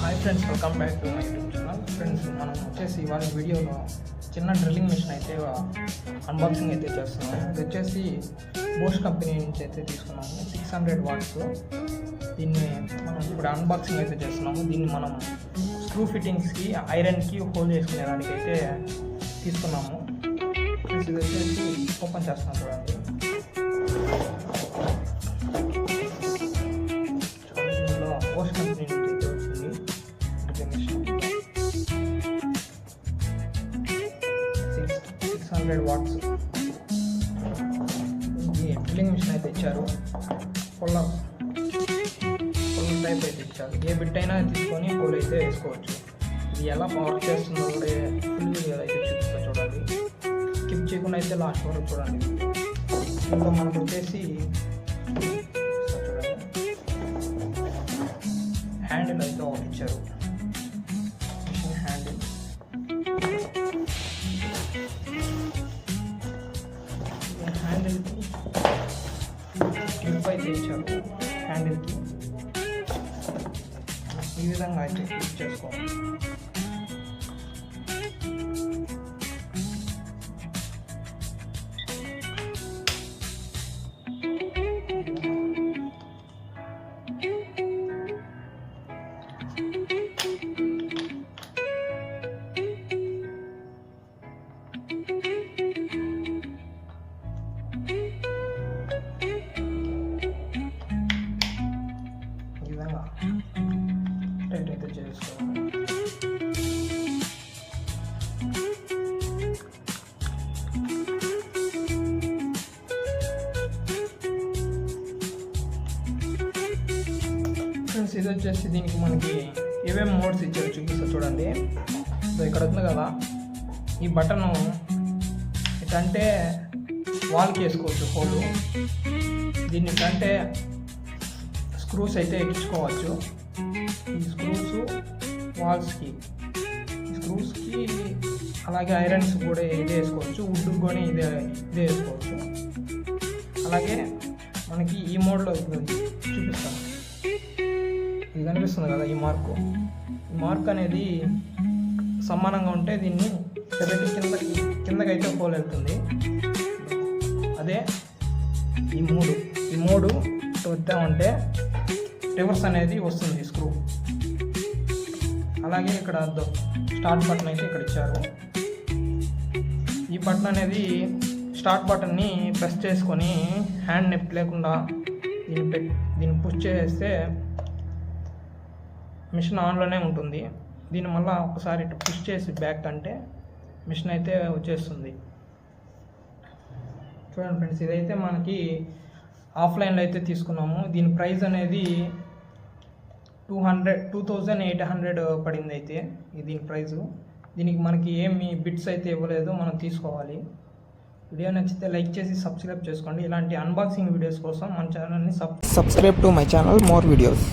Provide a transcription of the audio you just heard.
Hi friends, welcome back to my YouTube channel. Friends, మనం వచ్చేసి ఇవాళ వీడియోలో చిన్న డ్రిల్లింగ్ మిషన్ అయితే అన్బాక్సింగ్ అయితే చేస్తున్నాము. ఇది వచ్చేసి బోష్ కంపెనీ నుంచి అయితే తీసుకున్నాము. 600 వాట్స్. దీన్ని మనం ఇప్పుడు అన్బాక్సింగ్ అయితే చేస్తున్నాము. దీన్ని మనం స్క్రూ ఫిట్టింగ్స్కి, ఐరన్కి హోల్ చేసుకునేదానికి అయితే తీసుకున్నాము. ఇది వచ్చేసి ఓపెన్ చేస్తున్నాం చూడండి. బోష్ కంపెనీ నుంచి అయితే వచ్చింది డ్రిల్లింగ్ మిషన్. 600 వాట్స్ ఈ డ్రిల్లింగ్ మిషన్ అయితే ఇచ్చారు. ఫుల్ టైప్ అయితే ఇచ్చారు. ఏ బిట్ అయినా తీసుకొని హోల్ అయితే వేసుకోవచ్చు. ఇది ఎలా వర్క్ చేస్తుందో కూడా ఫుల్ వీడియో అయితే చూపిస్తా చూడండి. స్కిప్ చేయకుండా అయితే లాస్ట్ వరకు చూడండి. ఇంకా మనకు వచ్చేసి హ్యాండిల్ అయితే ఒకటి ఇచ్చారు. మిషన్ హ్యాండిల్, హ్యాండిల్కి క్లిప్ అయితే ఇచ్చారు. హ్యాండిల్కి ఈ విధంగా అయితే క్లిప్ చేసుకోవాలి. టైట్ అయితే చేసుకోవాలి. ఫ్రెండ్స్, ఇది వచ్చేసి దీనికి మనకి ఏమేమి మోడ్స్ ఇచ్చారు చూపిస్తా చూడండి. సో ఇక్కడ ఉంది కదా, ఈ బటను ఇటంటే వాల్కి వేసుకోవచ్చు హోలు. దీన్ని ఇటంటే స్క్రూస్ అయితే ఎక్కించుకోవచ్చు. ఈ స్క్రూస్ వాల్స్కి, ఈ స్క్రూస్కి అలాగే ఐరన్స్ కూడా ఇదే వేసుకోవచ్చు. వుడ్ కూడా ఇదే వేసుకోవచ్చు. అలాగే మనకి ఈ మోడ్లో చూపిస్తాం. ఇది కనిపిస్తుంది కదా, ఈ మార్క్ అనేది సమానంగా ఉంటే దీన్ని కిందకైతే హోల్ వెళ్తుంది. అదే ఈ మూడు వద్దామంటే రివర్స్ అనేది వస్తుంది స్క్రూ. అలాగే ఇక్కడ స్టార్ట్ బటన్ అయితే ఇక్కడ ఇచ్చారు. ఈ బటన్ అనేది స్టార్ట్ బటన్ని ప్రెస్ చేసుకొని హ్యాండ్ నొప్పి లేకుండా దీన్ని పుష్ చేస్తే మిషన్ ఆన్లోనే ఉంటుంది. దీని మళ్ళీ ఒకసారి ఇటు పుష్ చేసి బ్యాక్ అంటే మిషన్ అయితే వచ్చేస్తుంది. చూడండి ఫ్రెండ్స్, ఇదైతే మనకి ఆఫ్లైన్లో అయితే తీసుకున్నాము. దీని ప్రైస్ అనేది 2800 పడింది. అయితే దీని ప్రైజు. దీనికి మనకి ఏమి బిట్స్ అయితే ఇవ్వలేదు, మనం తీసుకోవాలి. వీడియో నచ్చితే లైక్ చేసి సబ్స్క్రైబ్ చేసుకోండి. ఇలాంటి అన్బాక్సింగ్ వీడియోస్ కోసం మన ఛానల్ని subscribe to my channel, more videos.